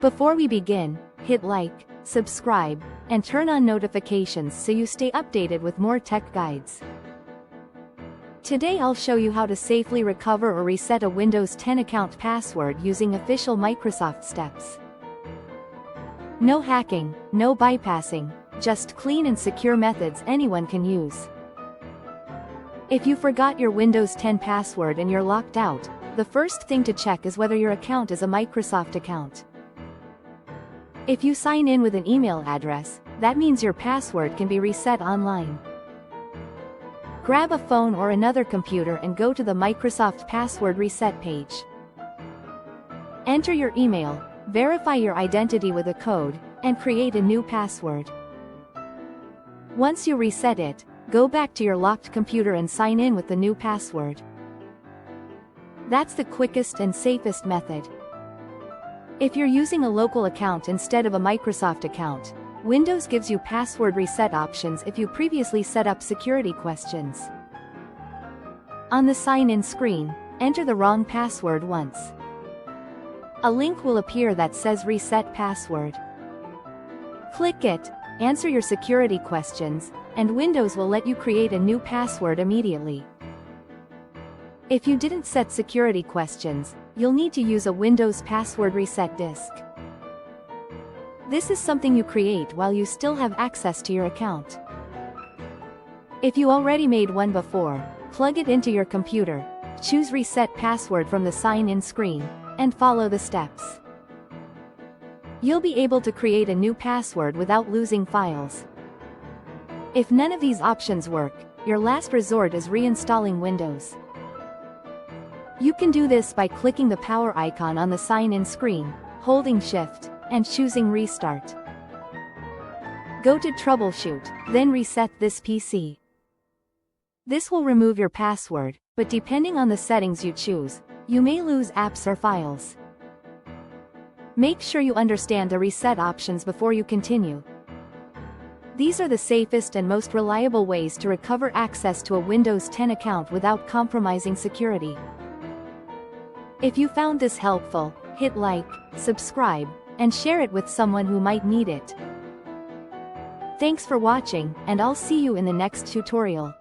Before we begin, hit like, subscribe, and turn on notifications so you stay updated with more tech guides. Today I'll show you how to safely recover or reset a Windows 10 account password using official Microsoft steps. No hacking, no bypassing, just clean and secure methods anyone can use. If you forgot your Windows 10 password and you're locked out, the first thing to check is whether your account is a Microsoft account. If you sign in with an email address, that means your password can be reset online. Grab a phone or another computer and go to the Microsoft Password Reset page. Enter your email, verify your identity with a code, and create a new password. Once you reset it, go back to your locked computer and sign in with the new password. That's the quickest and safest method. If you're using a local account instead of a Microsoft account, Windows gives you password reset options if you previously set up security questions. On the sign-in screen, enter the wrong password once. A link will appear that says Reset Password. Click it, answer your security questions, and Windows will let you create a new password immediately. If you didn't set security questions, you'll need to use a Windows Password Reset disk. This is something you create while you still have access to your account. If you already made one before, plug it into your computer, choose Reset Password from the sign-in screen, and follow the steps. You'll be able to create a new password without losing files. If none of these options work, your last resort is reinstalling Windows. You can do this by clicking the power icon on the sign-in screen, holding Shift, and choosing Restart. Go to Troubleshoot, then reset this PC. This will remove your password, but depending on the settings you choose, you may lose apps or files. Make sure you understand the reset options before you continue. These are the safest and most reliable ways to recover access to a Windows 10 account without compromising security. If you found this helpful, hit like, subscribe, and share it with someone who might need it. Thanks for watching, and I'll see you in the next tutorial.